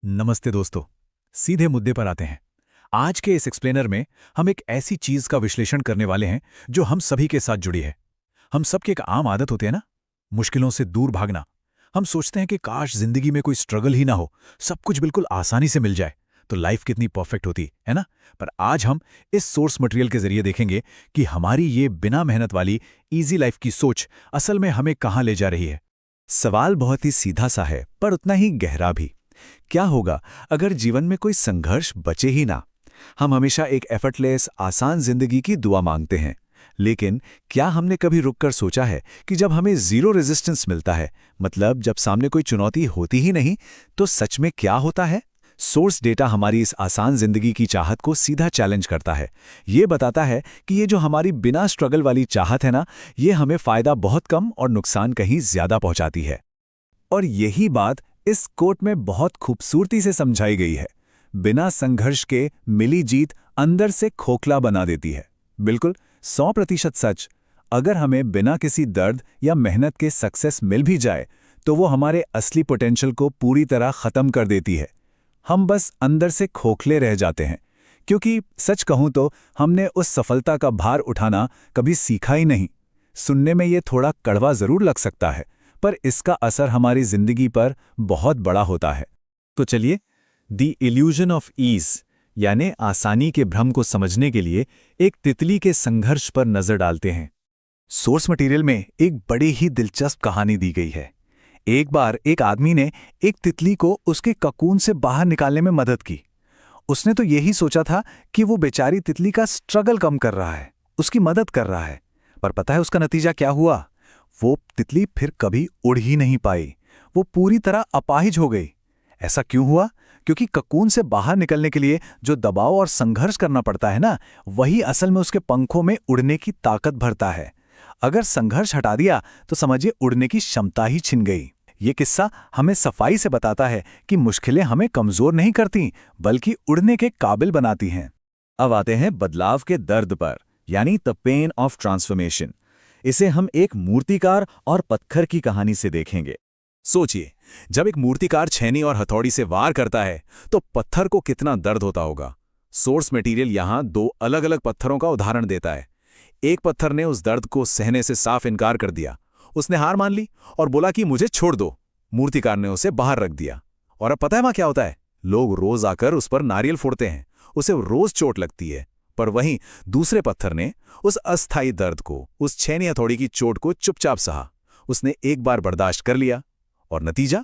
नमस्ते दोस्तों। सीधे मुद्दे पर आते हैं। आज के इस एक्सप्लेनर में हम एक ऐसी चीज का विश्लेषण करने वाले हैं जो हम सभी के साथ जुड़ी है। हम सबकी एक आम आदत होती है ना, मुश्किलों से दूर भागना। हम सोचते हैं कि काश जिंदगी में कोई स्ट्रगल ही ना हो, सब कुछ बिल्कुल आसानी से मिल जाए तो लाइफ कितनी परफेक्ट होती है ना। पर आज हम इस सोर्स मटेरियल के जरिए देखेंगे कि हमारी ये बिना मेहनत वाली इजी लाइफ की सोच असल में हमें कहाँ ले जा रही है। सवाल बहुत ही सीधा सा है पर उतना ही गहरा भी। क्या होगा अगर जीवन में कोई संघर्ष बचे ही ना? हम हमेशा एक एफर्टलेस आसान जिंदगी की दुआ मांगते हैं, लेकिन क्या हमने कभी रुककर सोचा है कि जब हमें जीरो रेजिस्टेंस मिलता है, मतलब जब सामने कोई चुनौती होती ही नहीं, तो सच में क्या होता है? सोर्स डेटा हमारी इस आसान जिंदगी की चाहत को सीधा चैलेंज करता है। ये बताता है कि ये जो हमारी बिना स्ट्रगल वाली चाहत है ना, ये हमें फायदा बहुत कम और नुकसान कहीं ज्यादा पहुंचाती है। और यही बात इस कोट में बहुत खूबसूरती से समझाई गई है। बिना संघर्ष के मिली जीत अंदर से खोखला बना देती है। बिल्कुल 100% सच। अगर हमें बिना किसी दर्द या मेहनत के सक्सेस मिल भी जाए तो वो हमारे असली पोटेंशियल को पूरी तरह खत्म कर देती है। हम बस अंदर से खोखले रह जाते हैं, क्योंकि सच कहूं तो हमने उस सफलता का भार उठाना कभी सीखा ही नहीं। सुनने में ये थोड़ा कड़वा जरूर लग सकता है, पर इसका असर हमारी जिंदगी पर बहुत बड़ा होता है। तो चलिए, द इल्यूजन ऑफ ईज यानी आसानी के भ्रम को समझने के लिए एक तितली के संघर्ष पर नजर डालते हैं। सोर्स मटेरियल में एक बड़ी ही दिलचस्प कहानी दी गई है। एक बार एक आदमी ने एक तितली को उसके ककून से बाहर निकालने में मदद की। उसने तो यही सोचा था कि वो बेचारी तितली का स्ट्रगल कम कर रहा है, उसकी मदद कर रहा है। पर पता है उसका नतीजा क्या हुआ? वो तितली फिर कभी उड़ ही नहीं पाई। वो पूरी तरह अपाहिज हो गई। ऐसा क्यों हुआ? क्योंकि ककून से बाहर निकलने के लिए जो दबाव और संघर्ष करना पड़ता है ना, वही असल में उसके पंखों में उड़ने की ताकत भरता है। अगर संघर्ष हटा दिया तो समझिए उड़ने की क्षमता ही छिन गई। ये किस्सा हमें सफाई से बताता है कि मुश्किलें हमें कमजोर नहीं करती, बल्कि उड़ने के काबिल बनाती हैं। अब आते हैं बदलाव के दर्द पर, यानी द पेन ऑफ ट्रांसफॉर्मेशन। इसे हम एक मूर्तिकार और पत्थर की कहानी से देखेंगे। सोचिए, जब एक मूर्तिकार छेनी और हथौड़ी से वार करता है तो पत्थर को कितना दर्द होता होगा। सोर्स मटेरियल यहां दो अलग अलग पत्थरों का उदाहरण देता है। एक पत्थर ने उस दर्द को सहने से साफ इनकार कर दिया। उसने हार मान ली और बोला कि मुझे छोड़ दो। मूर्तिकार ने उसे बाहर रख दिया। और अब पता है वहां क्या होता है? लोग रोज आकर उस पर नारियल फोड़ते हैं, उसे रोज चोट लगती है। पर वहीं दूसरे पत्थर ने उस अस्थायी दर्द को, उस छेनी हथौड़ी की चोट को चुपचाप सहा। उसने एक बार बर्दाश्त कर लिया और नतीजा?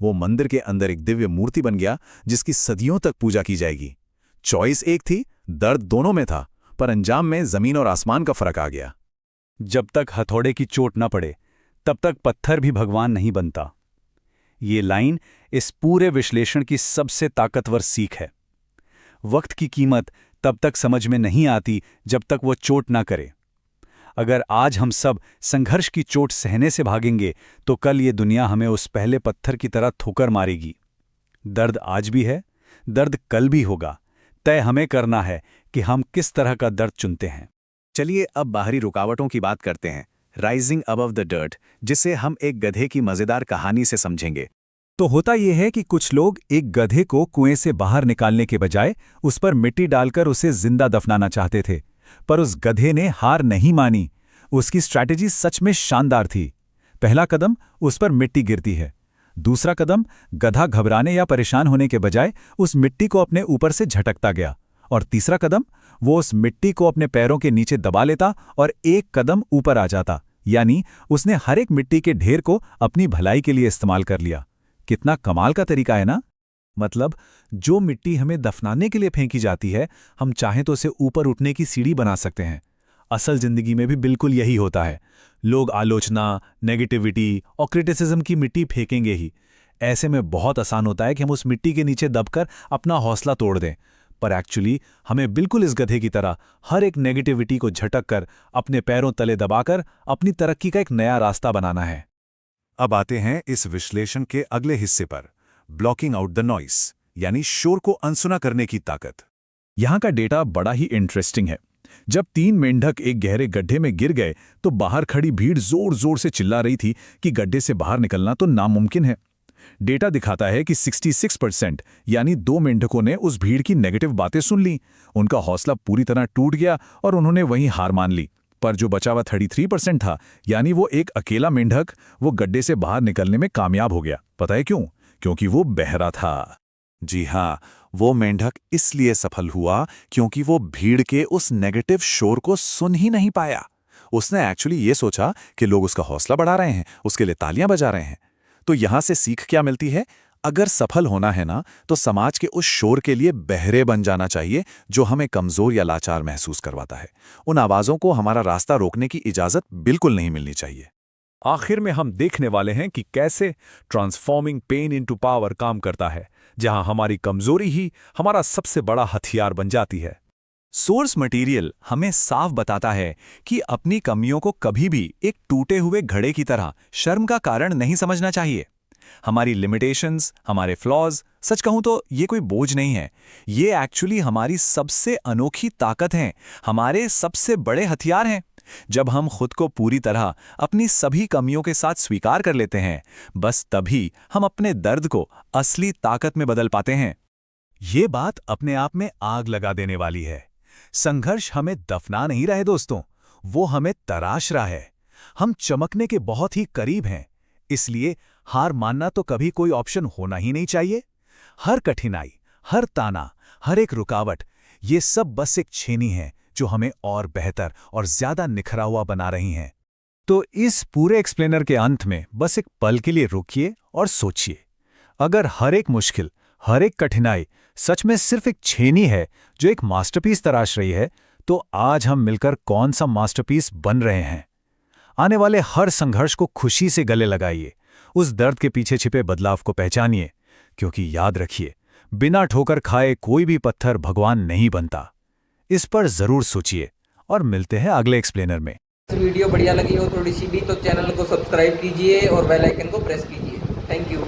वो मंदिर के अंदर एक दिव्य मूर्ति बन गया जिसकी सदियों तक पूजा की जाएगी। चॉइस एक थी, दर्द दोनों में था, पर अंजाम में जमीन और आसमान का फर्क आ गया। जब तक हथौड़े की चोट न पड़े तब तक पत्थर भी भगवान नहीं बनता। ये लाइन इस पूरे विश्लेषण की सबसे ताकतवर सीख है। वक्त की कीमत तब तक समझ में नहीं आती जब तक वो चोट ना करे। अगर आज हम सब संघर्ष की चोट सहने से भागेंगे तो कल ये दुनिया हमें उस पहले पत्थर की तरह ठोकर मारेगी। दर्द आज भी है, दर्द कल भी होगा। तय हमें करना है कि हम किस तरह का दर्द चुनते हैं। चलिए अब बाहरी रुकावटों की बात करते हैं, राइजिंग अबव द डर्ट, जिसे हम एक गधे की मजेदार कहानी से समझेंगे। तो होता यह है कि कुछ लोग एक गधे को कुएं से बाहर निकालने के बजाय उस पर मिट्टी डालकर उसे जिंदा दफनाना चाहते थे। पर उस गधे ने हार नहीं मानी। उसकी स्ट्रैटेजी सच में शानदार थी। पहला कदम, उस पर मिट्टी गिरती है। दूसरा कदम, गधा घबराने या परेशान होने के बजाय उस मिट्टी को अपने ऊपर से झटकता गया। और तीसरा कदम, वो उस मिट्टी को अपने पैरों के नीचे दबा लेता और एक कदम ऊपर आ जाता। यानी उसने हर एक मिट्टी के ढेर को अपनी भलाई के लिए इस्तेमाल कर लिया। कितना कमाल का तरीका है ना? मतलब जो मिट्टी हमें दफनाने के लिए फेंकी जाती है, हम चाहें तो उसे ऊपर उठने की सीढ़ी बना सकते हैं। असल जिंदगी में भी बिल्कुल यही होता है। लोग आलोचना, नेगेटिविटी और क्रिटिसिज्म की मिट्टी फेंकेंगे ही। ऐसे में बहुत आसान होता है कि हम उस मिट्टी के नीचे दबकर अपना हौसला तोड़ दें। पर एक्चुअली हमें बिल्कुल इस गधे की तरह हर एक नेगेटिविटी को झटक कर, अपने पैरों तले दबाकर अपनी तरक्की का एक नया रास्ता बनाना है। अब आते हैं इस विश्लेषण के अगले हिस्से पर, ब्लॉकिंग आउट द नॉइस, यानी शोर को अनसुना करने की ताकत। यहाँ का डेटा बड़ा ही इंटरेस्टिंग है। जब 3 मेंढक एक गहरे गड्ढे में गिर गए तो बाहर खड़ी भीड़ जोर जोर से चिल्ला रही थी कि गड्ढे से बाहर निकलना तो नामुमकिन है। डेटा दिखाता है कि 66% यानी 2 मेंढकों ने उस भीड़ की नेगेटिव बातें सुन ली। उनका हौसला पूरी तरह टूट गया और उन्होंने वहीं हार मान ली। पर जो बचा हुआ 33% था, यानी वो एक अकेला मेंढक, वो गड्ढे से बाहर निकलने में कामयाब हो गया। पता है क्यों? क्योंकि वो बहरा था। जी हाँ, वो मेंढक इसलिए सफल हुआ क्योंकि वो भीड़ के उस नेगेटिव शोर को सुन ही नहीं पाया। उसने एक्चुअली ये सोचा कि लोग उसका हौसला बढ़ा रहे हैं, उसके लिए तालियां बजा रहे हैं। तो यहां से सीख क्या मिलती है? अगर सफल होना है ना, तो समाज के उस शोर के लिए बहरे बन जाना चाहिए जो हमें कमजोर या लाचार महसूस करवाता है। उन आवाजों को हमारा रास्ता रोकने की इजाजत बिल्कुल नहीं मिलनी चाहिए। आखिर में हम देखने वाले हैं कि कैसे ट्रांसफॉर्मिंग पेन इनटू पावर काम करता है, जहां हमारी कमजोरी ही हमारा सबसे बड़ा हथियार बन जाती है। सोर्स मटेरियल हमें साफ बताता है कि अपनी कमियों को कभी भी एक टूटे हुए घड़े की तरह शर्म का कारण नहीं समझना चाहिए। हमारी लिमिटेशंस, हमारे फ्लॉज, सच कहूं तो ये कोई बोझ नहीं है। ये एक्चुअली हमारी सबसे अनोखी ताकत हैं, हमारे सबसे बड़े हथियार हैं। जब हम खुद को पूरी तरह अपनी सभी कमियों के साथ स्वीकार कर लेते हैं, बस तभी हम अपने दर्द को असली ताकत में बदल पाते हैं। ये बात अपने आप में आग लगा देने वाली है। संघर्ष हमें दफना नहीं रहे दोस्तों, वो हमें तराश रहा है। हम चमकने के बहुत ही करीब हैं, इसलिए हार मानना तो कभी कोई ऑप्शन होना ही नहीं चाहिए। हर कठिनाई, हर ताना, हर एक रुकावट, ये सब बस एक छेनी है जो हमें और बेहतर और ज्यादा निखरा हुआ बना रही हैं। तो इस पूरे एक्सप्लेनर के अंत में बस एक पल के लिए रुकिए और सोचिए, अगर हर एक मुश्किल, हर एक कठिनाई सच में सिर्फ एक छेनी है जो एक मास्टरपीस तराश रही है, तो आज हम मिलकर कौन सा मास्टरपीस बन रहे हैं? आने वाले हर संघर्ष को खुशी से गले लगाइए, उस दर्द के पीछे छिपे बदलाव को पहचानिए, क्योंकि याद रखिए, बिना ठोकर खाए कोई भी पत्थर भगवान नहीं बनता। इस पर जरूर सोचिए और मिलते हैं अगले एक्सप्लेनर में। वीडियो बढ़िया लगी हो थोड़ी सी भी तो चैनल को सब्सक्राइब कीजिए और बेल आइकन को प्रेस कीजिए। Thank you.